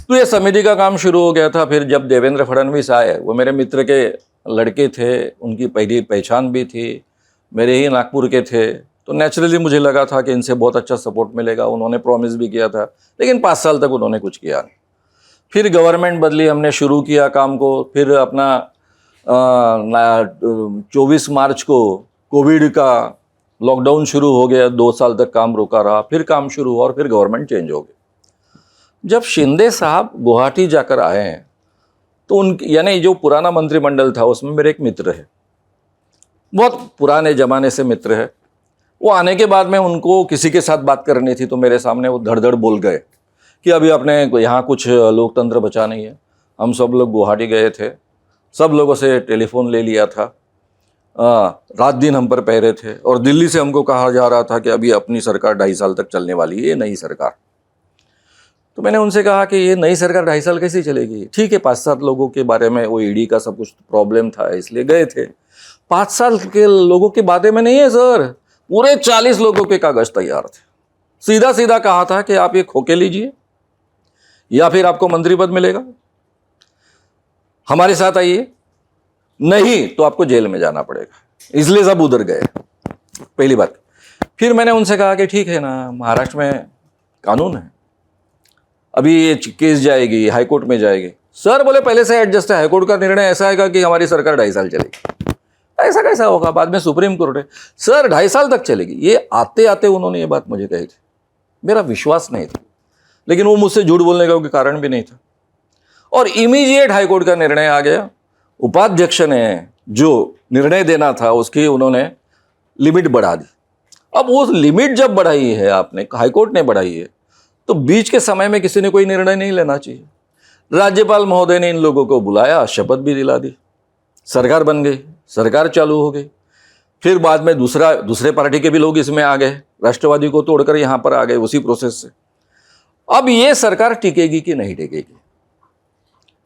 तो ये समिति का काम शुरू हो गया था। फिर जब देवेंद्र फडणवीस आए, वो मेरे मित्र के लड़के थे, उनकी पहली पहचान भी थी, मेरे ही नागपुर के थे, तो नेचुरली मुझे लगा था कि इनसे बहुत अच्छा सपोर्ट मिलेगा। उन्होंने प्रॉमिस भी किया था, लेकिन 5 साल तक उन्होंने कुछ किया नहीं। फिर गवर्नमेंट बदली, हमने शुरू किया काम को। फिर अपना 24 मार्च को कोविड का लॉकडाउन शुरू हो गया, 2 साल तक काम रुका रहा, फिर काम शुरू हुआ और फिर गवर्नमेंट चेंज हो गई। जब शिंदे साहब गुवाहाटी जाकर आए हैं, तो उन यानी जो पुराना मंत्रिमंडल था उसमें मेरे एक मित्र है, बहुत पुराने ज़माने से मित्र है। वो आने के बाद में उनको किसी के साथ बात करनी थी, तो मेरे सामने वो धड़ धड़ बोल गए कि अभी अपने यहाँ कुछ लोकतंत्र बचा नहीं है। हम सब लोग गुवाहाटी गए थे, सब लोगों से टेलीफोन ले लिया था, रात दिन हम पर पहरे थे, और दिल्ली से हमको कहा जा रहा था कि अभी अपनी सरकार 2.5 साल तक चलने वाली है, ये नई सरकार। तो मैंने उनसे कहा कि ये नई सरकार 2.5 साल कैसे चलेगी? ठीक है, 5-7 लोगों के बारे में, वो ईडी का सब कुछ प्रॉब्लम था इसलिए गए थे। 5 साल के लोगों के बारे में नहीं है सर, पूरे 40 लोगों के कागज तैयार थे। सीधा सीधा कहा था कि आप ये खोके लीजिए या फिर आपको मंत्री पद मिलेगा, हमारे साथ आइए, नहीं तो आपको जेल में जाना पड़ेगा। इसलिए सब उधर गए, पहली बात। फिर मैंने उनसे कहा कि ठीक है ना, महाराष्ट्र में कानून है, अभी ये केस जाएगी, हाईकोर्ट में जाएगी। सर बोले पहले से एडजस्ट है, हाईकोर्ट का निर्णय ऐसा है कि हमारी सरकार 2.5 साल चलेगी। ऐसा कैसा होगा? बाद में सुप्रीम कोर्ट है। सर 2.5 साल तक चलेगी। ये आते आते उन्होंने ये बात मुझे कही थी, मेरा विश्वास नहीं था, लेकिन वो मुझसे झूठ बोलने का कोई कारण भी नहीं था। और इमीडिएट हाईकोर्ट का निर्णय आ गया। उपाध्यक्ष ने जो निर्णय देना था उसकी उन्होंने लिमिट बढ़ा दी। अब वो लिमिट जब बढ़ाई है आपने, हाईकोर्ट ने बढ़ाई है, तो बीच के समय में किसी ने कोई निर्णय नहीं लेना चाहिए। राज्यपाल महोदय ने इन लोगों को बुलाया, शपथ भी दिला दी, सरकार बन गई, सरकार चालू हो गई। फिर बाद में दूसरे पार्टी के भी लोग इसमें आ गए, राष्ट्रवादी को तोड़कर यहाँ पर आ गए उसी प्रोसेस से। अब ये सरकार टिकेगी कि नहीं टिकेगी,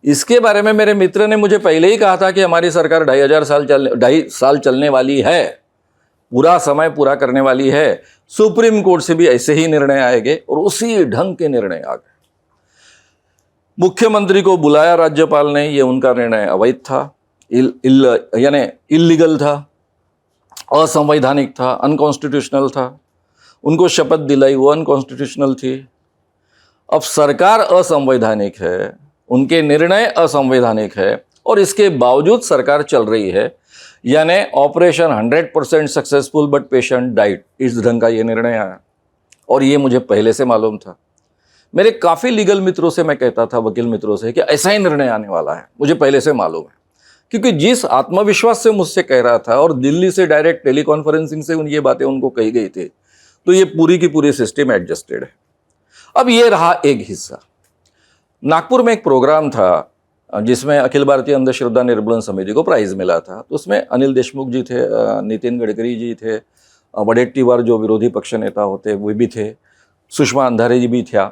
इसके बारे में मेरे मित्र ने मुझे पहले ही कहा था कि हमारी सरकार 2.5 साल चलने वाली है, पूरा समय पूरा करने वाली है। सुप्रीम कोर्ट से भी ऐसे ही निर्णय आएंगे, और उसी ढंग के निर्णय आ गए। मुख्यमंत्री को बुलाया राज्यपाल ने, ये उनका निर्णय अवैध था, यानी इलीगल था, असंवैधानिक था, अनकॉन्स्टिट्यूशनल था। उनको शपथ दिलाई, वो अनकॉन्स्टिट्यूशनल थी। अब सरकार असंवैधानिक है, उनके निर्णय असंवैधानिक है, और इसके बावजूद सरकार चल रही है, यानी operation 100% successful but patient died, इस ढंग का ये निर्णय आया। और ये मुझे पहले से मालूम था। मेरे काफ़ी लीगल मित्रों से मैं कहता था, वकील मित्रों से, कि ऐसा ही निर्णय आने वाला है, मुझे पहले से मालूम है। क्योंकि जिस आत्मविश्वास से मुझसे कह रहा था, और दिल्ली से डायरेक्ट टेलीकॉन्फ्रेंसिंग से ये बातें उनको कही गई थी, तो ये पूरी की पूरी सिस्टम एडजस्टेड है। अब ये रहा एक हिस्सा। नागपुर में एक प्रोग्राम था जिसमें अखिल भारतीय अंधश्रद्धा निर्मूलन समिति को प्राइज़ मिला था। तो उसमें अनिल देशमुख जी थे, नितिन गडकरी जी थे, वडेट्टीवार जो विरोधी पक्ष नेता होते वो भी थे, सुषमा अंधारे जी भी था,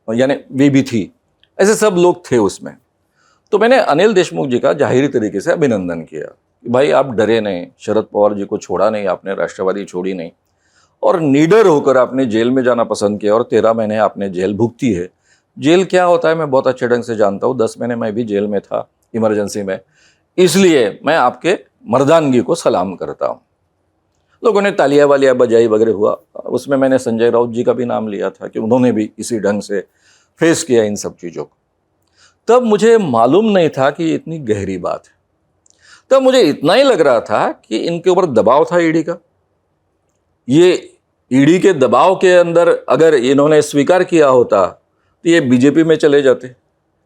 यानी वे भी थी, ऐसे सब लोग थे उसमें। तो मैंने अनिल देशमुख जी का जाहिर तरीके से अभिनंदन किया कि भाई आप डरे नहीं, शरद पवार जी को छोड़ा नहीं आपने, राष्ट्रवादी छोड़ी नहीं, और निडर होकर आपने जेल में जाना पसंद किया, और 13 महीने आपने जेल भुगती है। जेल क्या होता है मैं बहुत अच्छे ढंग से जानता हूँ, 10 महीने मैं भी जेल में था इमरजेंसी में, इसलिए मैं आपके मर्दानगी को सलाम करता हूँ। लोगों ने तालियां वालियां बजाई वगैरह हुआ। उसमें मैंने संजय राउत जी का भी नाम लिया था कि उन्होंने भी इसी ढंग से फेस किया इन सब चीज़ों को। तब मुझे मालूम नहीं था कि ये इतनी गहरी बात है। तब मुझे इतना ही लग रहा था कि इनके ऊपर दबाव था ईडी का। ये ईडी के दबाव के अंदर अगर इन्होंने स्वीकार किया होता तो ये बीजेपी में चले जाते,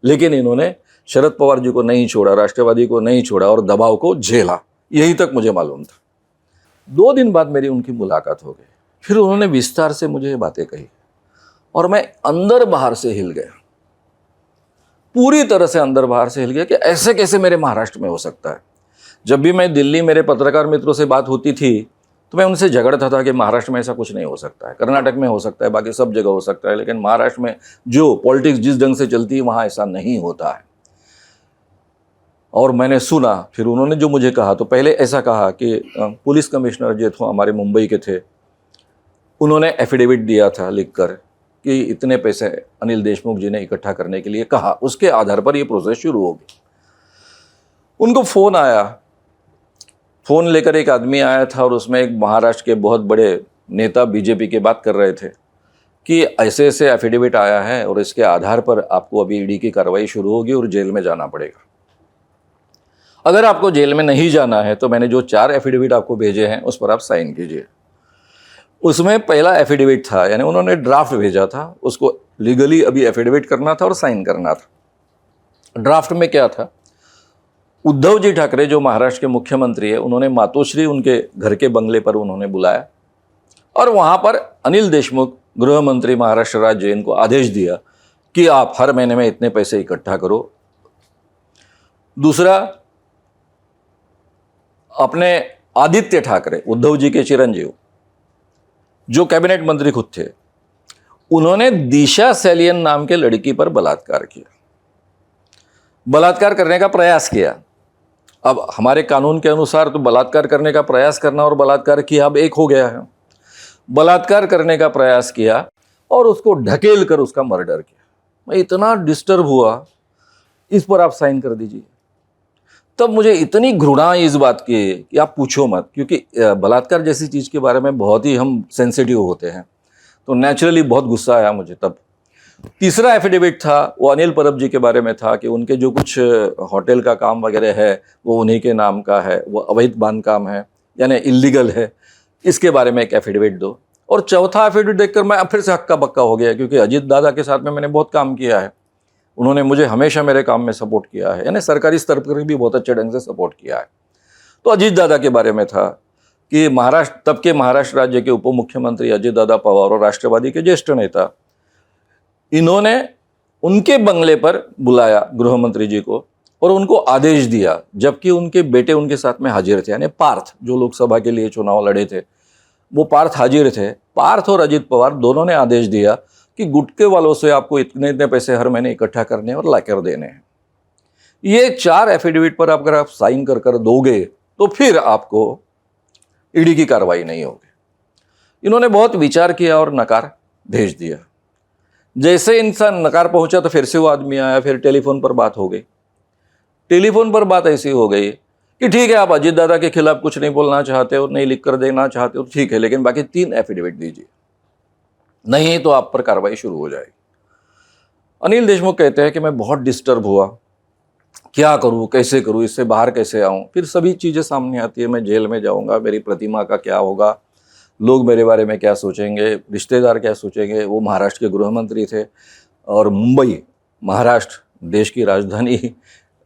लेकिन इन्होंने शरद पवार जी को नहीं छोड़ा, राष्ट्रवादी को नहीं छोड़ा, और दबाव को झेला। यही तक मुझे मालूम था। 2 दिन बाद मेरी उनकी मुलाकात हो गई। फिर उन्होंने विस्तार से मुझे ये बातें कही, और मैं अंदर बाहर से हिल गया, पूरी तरह से अंदर बाहर से हिल गया कि ऐसे कैसे मेरे महाराष्ट्र में हो सकता है। जब भी मैं दिल्ली मेरे पत्रकार मित्रों से बात होती थी तो मैं उनसे झगड़ता था कि महाराष्ट्र में ऐसा कुछ नहीं हो सकता है, कर्नाटक में हो सकता है, बाकी सब जगह हो सकता है, लेकिन महाराष्ट्र में जो पॉलिटिक्स जिस ढंग से चलती है वहाँ ऐसा नहीं होता है। और मैंने सुना, फिर उन्होंने जो मुझे कहा, तो पहले ऐसा कहा कि पुलिस कमिश्नर जो थे हमारे मुंबई के थे, उन्होंने एफिडेविट दिया था लिखकर कि इतने पैसे अनिल देशमुख जी ने इकट्ठा करने के लिए कहा, उसके आधार पर ये प्रोसेस शुरू हो गई। उनको फ़ोन आया, फ़ोन लेकर एक आदमी आया था और उसमें एक महाराष्ट्र के बहुत बड़े नेता बीजेपी के बात कर रहे थे कि ऐसे ऐसे एफिडेविट आया है और इसके आधार पर आपको अभी ईडी की कार्रवाई शुरू होगी और जेल में जाना पड़ेगा। अगर आपको जेल में नहीं जाना है तो मैंने जो 4 एफिडेविट आपको भेजे हैं उस पर आप साइन कीजिए। उसमें पहला एफिडेविट था, यानी उन्होंने ड्राफ्ट भेजा था, उसको लीगली अभी एफिडेविट करना था और साइन करना था। ड्राफ्ट में क्या था, उद्धव जी ठाकरे जो महाराष्ट्र के मुख्यमंत्री है, उन्होंने मातोश्री उनके घर के बंगले पर उन्होंने बुलाया और वहाँ पर अनिल देशमुख गृह मंत्री महाराष्ट्र राज्य इनको आदेश दिया कि आप हर महीने में इतने पैसे इकट्ठा करो। दूसरा, अपने आदित्य ठाकरे, उद्धव जी के चिरंजीव, जो कैबिनेट मंत्री खुद थे, उन्होंने दिशा सैलियन नाम के लड़की पर बलात्कार किया, बलात्कार करने का प्रयास किया। अब हमारे कानून के अनुसार तो बलात्कार करने का प्रयास करना और बलात्कार किया अब एक हो गया है। बलात्कार करने का प्रयास किया और उसको ढकेल कर उसका मर्डर किया। मैं इतना डिस्टर्ब हुआ, इस पर आप साइन कर दीजिए। तब मुझे इतनी घृणा इस बात की कि आप पूछो मत, क्योंकि बलात्कार जैसी चीज़ के बारे में बहुत ही हम सेंसिटिव होते हैं, तो नेचुरली बहुत गुस्सा आया मुझे तब। तीसरा एफिडेविट था, वो अनिल परब जी के बारे में था कि उनके जो कुछ होटल का काम वगैरह है वो उन्हीं के नाम का है, वो अवैध बांधकाम है, यानी इलीगल है, इसके बारे में एक एफिडेविट दो। और चौथा एफिडेविट देखकर मैं फिर से हक्का बक्का हो गया, क्योंकि अजीत दादा के साथ में मैंने बहुत काम किया है, उन्होंने मुझे हमेशा मेरे काम में सपोर्ट किया है, यानी सरकारी स्तर पर भी बहुत अच्छे ढंग से सपोर्ट किया है। तो अजीत दादा के बारे में था कि तब के महाराष्ट्र राज्य के उप मुख्यमंत्री अजीत दादा पवार और राष्ट्रवादी के ज्येष्ठ नेता, इन्होंने उनके बंगले पर बुलाया गृह मंत्री जी को और उनको आदेश दिया, जबकि उनके बेटे उनके साथ में हाजिर थे, यानी पार्थ जो लोकसभा के लिए चुनाव लड़े थे, वो पार्थ हाजिर थे। पार्थ और अजीत पवार दोनों ने आदेश दिया कि गुटके वालों से आपको इतने इतने पैसे हर महीने इकट्ठा करने और लाकर देने हैं। ये 4 एफिडेविट पर अगर आप साइन कर दोगे तो फिर आपको ईडी की कार्रवाई नहीं होगी। इन्होंने बहुत विचार किया और नकार भेज दिया। जैसे इंसान नकार पहुंचा तो फिर से वो आदमी आया, फिर टेलीफोन पर बात हो गई। टेलीफोन पर बात ऐसी हो गई कि ठीक है, आप अजीत दादा के खिलाफ कुछ नहीं बोलना चाहते हो, नहीं लिख कर देना चाहते हो, ठीक है, लेकिन बाकी 3 एफिडेविट दीजिए, नहीं तो आप पर कार्रवाई शुरू हो जाएगी। अनिल देशमुख कहते हैं कि मैं बहुत डिस्टर्ब हुआ, क्या करूं, कैसे करूं, इससे बाहर कैसे आऊं। फिर सभी चीज़ें सामने आती है, मैं जेल में जाऊंगा, मेरी प्रतिमा का क्या होगा, लोग मेरे बारे में क्या सोचेंगे, रिश्तेदार क्या सोचेंगे। वो महाराष्ट्र के गृह मंत्री थे और मुंबई, महाराष्ट्र देश की राजधानी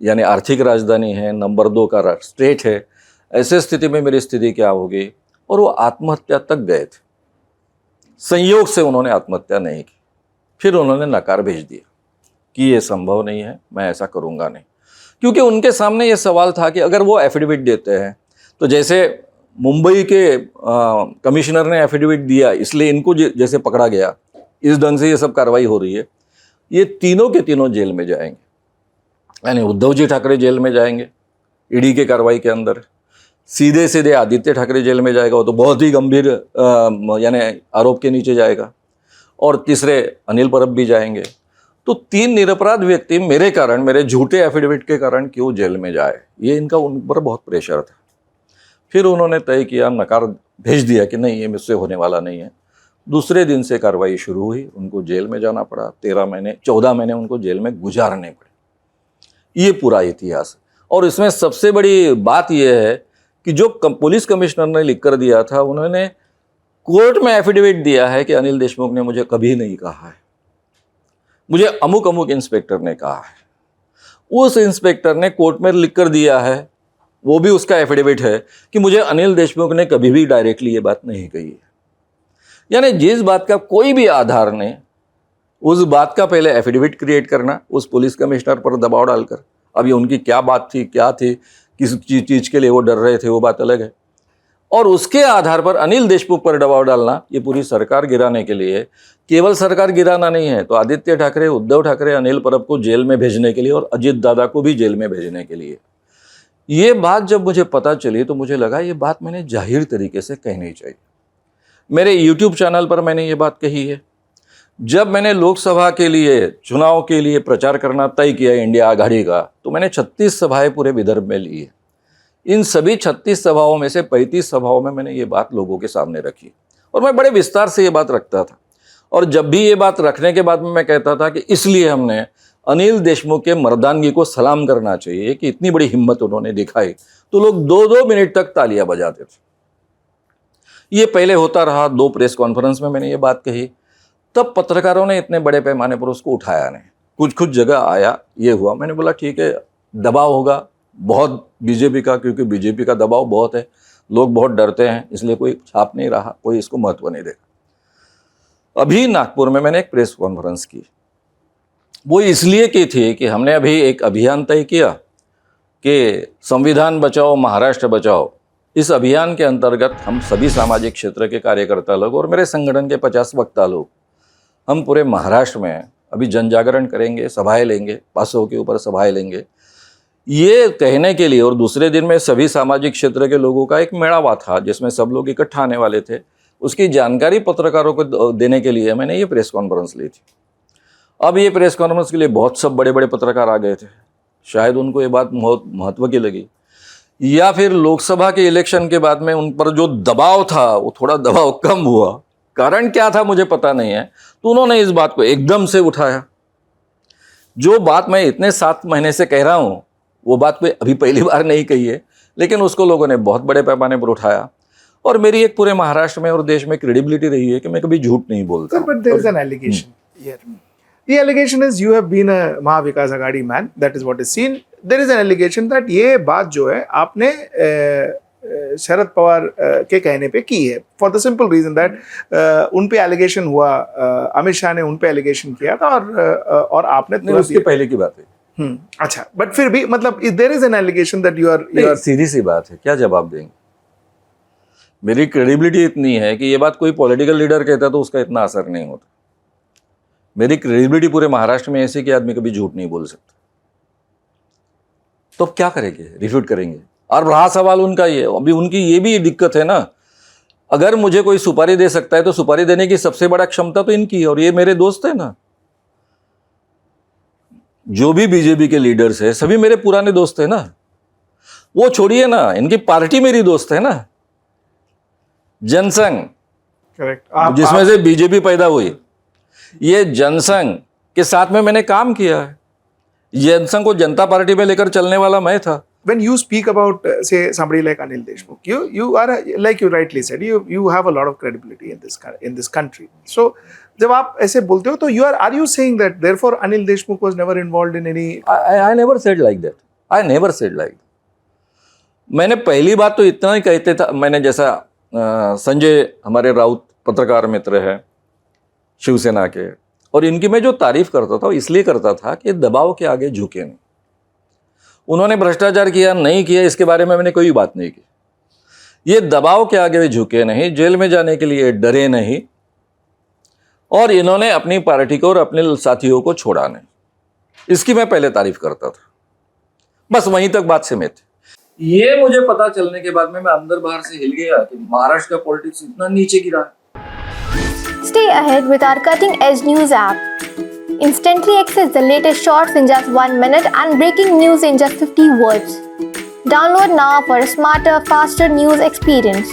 यानी आर्थिक राजधानी है, नंबर 2 का स्टेट है। ऐसे स्थिति में मेरी स्थिति क्या होगी। और वो आत्महत्या तक गए थे, संयोग से उन्होंने आत्महत्या नहीं की। फिर उन्होंने नकार भेज दिया कि ये संभव नहीं है, मैं ऐसा करूँगा नहीं, क्योंकि उनके सामने ये सवाल था कि अगर वो एफिडेविट देते हैं तो जैसे मुंबई के कमिश्नर ने एफिडेविट दिया इसलिए इनको जैसे पकड़ा गया, इस ढंग से ये सब कार्रवाई हो रही है, ये तीनों के तीनों जेल में जाएंगे। यानी उद्धव जी ठाकरे जेल में जाएंगे ईडी के कार्रवाई के अंदर, सीधे सीधे आदित्य ठाकरे जेल में जाएगा, वो तो बहुत ही गंभीर यानी आरोप के नीचे जाएगा, और तीसरे अनिल परब भी जाएंगे। तो 3 निरपराध व्यक्ति मेरे कारण, मेरे झूठे एफिडेविट के कारण क्यों जेल में जाए, ये इनका उन पर बहुत प्रेशर था। फिर उन्होंने तय किया, नकार भेज दिया कि नहीं, ये मुझसे होने वाला नहीं है। दूसरे दिन से कार्रवाई शुरू हुई, उनको जेल में जाना पड़ा। 14 महीने उनको जेल में गुजारने पड़े। ये पूरा इतिहास है। और इसमें सबसे बड़ी बात यह है कि जो पुलिस कमिश्नर ने लिख कर दिया था, उन्होंने कोर्ट में एफिडेविट दिया है कि अनिल देशमुख ने मुझे कभी नहीं कहा है, मुझे अमुक अमुक इंस्पेक्टर ने कहा है। उस इंस्पेक्टर ने कोर्ट में लिख कर दिया है, वो भी उसका एफिडेविट है कि मुझे अनिल देशमुख ने कभी भी डायरेक्टली ये बात नहीं कही है। यानी जिस बात का कोई भी आधार नहीं, उस बात का पहले एफिडेविट क्रिएट करना उस पुलिस कमिश्नर पर दबाव डालकर। अब ये उनकी क्या बात थी, क्या थी, किस चीज़ के लिए वो डर रहे थे, वो बात अलग है। और उसके आधार पर अनिल देशमुख पर दबाव डालना, ये पूरी सरकार गिराने के लिए। केवल सरकार गिराना नहीं है, तो आदित्य ठाकरे, उद्धव ठाकरे, अनिल परब को जेल में भेजने के लिए और अजीत दादा को भी जेल में भेजने के लिए। ये बात जब मुझे पता चली तो मुझे लगा ये बात मैंने जाहिर तरीके से कहनी चाहिए। मेरे YouTube चैनल पर मैंने ये बात कही है, जब मैंने लोकसभा के लिए चुनाव के लिए प्रचार करना तय किया इंडिया आघाड़ी का, तो मैंने 36 सभाएं पूरे विदर्भ में ली है। इन सभी 36 सभाओं में से 35 सभाओं में मैंने ये बात लोगों के सामने रखी और मैं बड़े विस्तार से ये बात रखता था। और जब भी ये बात रखने के बाद में मैं कहता था कि इसलिए हमने अनिल देशमुख के मर्दानगी को सलाम करना चाहिए कि इतनी बड़ी हिम्मत उन्होंने दिखाई, तो लोग 2-2 मिनट तक तालियां बजाते थे। ये पहले होता रहा, 2 प्रेस कॉन्फ्रेंस में मैंने ये बात कही, तब पत्रकारों ने इतने बड़े पैमाने पर उसको उठाया नहीं। कुछ जगह आया, ये हुआ, मैंने बोला ठीक है, दबाव होगा बहुत बीजेपी का, क्योंकि बीजेपी का दबाव बहुत है, लोग बहुत डरते हैं, इसलिए कोई छाप नहीं रहा, कोई इसको महत्व नहीं देगा। अभी नागपुर में मैंने एक प्रेस कॉन्फ्रेंस की, वो इसलिए की थी कि हमने अभी एक अभियान तय किया कि संविधान बचाओ महाराष्ट्र बचाओ। इस अभियान के अंतर्गत हम सभी सामाजिक क्षेत्र के कार्यकर्ता लोग और मेरे संगठन के 50 वक्ता लोग, हम पूरे महाराष्ट्र में अभी जन जागरण करेंगे, सभाएं लेंगे, 500 के ऊपर सभाएं लेंगे, ये कहने के लिए। और दूसरे दिन में सभी सामाजिक क्षेत्र के लोगों का एक मेड़ावा था जिसमें सब लोग इकट्ठा आने वाले थे। उसकी जानकारी पत्रकारों को देने के लिए मैंने ये प्रेस कॉन्फ्रेंस ली थी। अब ये प्रेस कॉन्फ्रेंस के लिए बहुत सब बड़े बड़े पत्रकार आ गए थे, शायद उनको ये बात बहुत महत्व की लगी, या फिर लोकसभा के इलेक्शन के बाद में उन पर जो दबाव था वो थोड़ा दबाव कम हुआ, कारण क्या था मुझे पता नहीं है, तो उन्होंने इस बात को एकदम से उठाया। जो बात मैं इतने 7 महीने से कह रहा हूँ वो बात कोई अभी पहली बार नहीं कही है, लेकिन उसको लोगों ने बहुत बड़े पैमाने पर उठाया। और मेरी एक पूरे महाराष्ट्र में और देश में क्रेडिबिलिटी रही है कि मैं कभी झूठ नहीं बोलता। But there is an allegation here. The allegation is you have been a Mahavikas Aghadi man. That is what is seen. There is an allegation that ये बात जो है आपने शरद पवार के कहने पे की है, for the simple reason that उन पे allegation हुआ, अमित शाह ने उन पे allegation किया था और आपने उसके पहले की बात है। अच्छा, बट फिर भी मतलब there is an allegation that you are सीधी सी बात है, क्या जवाब देंगे। मेरी क्रेडिबिलिटी इतनी है कि ये बात कोई पॉलिटिकल लीडर कहता तो उसका इतना असर नहीं होता। मेरी क्रेडिबिलिटी पूरे महाराष्ट्र में ऐसी कि आदमी कभी झूठ नहीं बोल सकता। तो क्या करेंगे, रिफ्यूट करेंगे। और रहा सवाल उनका ये, अभी उनकी ये भी दिक्कत है ना, अगर मुझे कोई सुपारी दे सकता है तो सुपारी देने की सबसे बड़ा क्षमता तो इनकी है, और ये मेरे दोस्त है ना। जो भी बीजेपी के लीडर्स है सभी मेरे पुराने दोस्त है ना। वो छोड़िए ना, इनकी पार्टी मेरी दोस्त है ना, जनसंघ, करेक्ट, जिसमें से बीजेपी पैदा हुई। ये जनसंघ के साथ में मैंने काम किया है। जनसंघ को जनता पार्टी में लेकर चलने वाला मैं था। When you speak about say somebody like Anil Deshmukh, you are like you rightly said, you have a lot of credibility in this country. So जब आप ऐसे बोलते हो तो are you saying that therefore Anil Deshmukh was never involved in any? I never said like that. I never said like that. मैंने पहली बात तो इतना ही कहते था, मैंने जैसा संजय हमारे राउत पत्रकार मित्र है शिवसेना के, और इनकी मैं जो तारीफ करता था इसलिए करता था कि दबाव के आगे झुके नहीं। उन्होंने भ्रष्टाचार किया नहीं किया इसके बारे में मैंने कोई बात नहीं की। ये दबाव के आगे झुके नहीं, जेल में जाने के लिए डरे नहीं, और इन्होंने अपनी पार्टी को और अपने साथियों को छोड़ा नहीं। इसकी मैं पहले तारीफ करता था, बस वहीं तक बात सीमित थी। ये मुझे पता चलने के बाद में मैं अंदर बाहर से हिल गया कि महाराष्ट्र का पॉलिटिक्स इतना नीचे गिरा है। Stay ahead with our cutting edge news app. Instantly access the latest shorts in just 1 minute and breaking news in just 50 words. Download now for a smarter, faster news experience.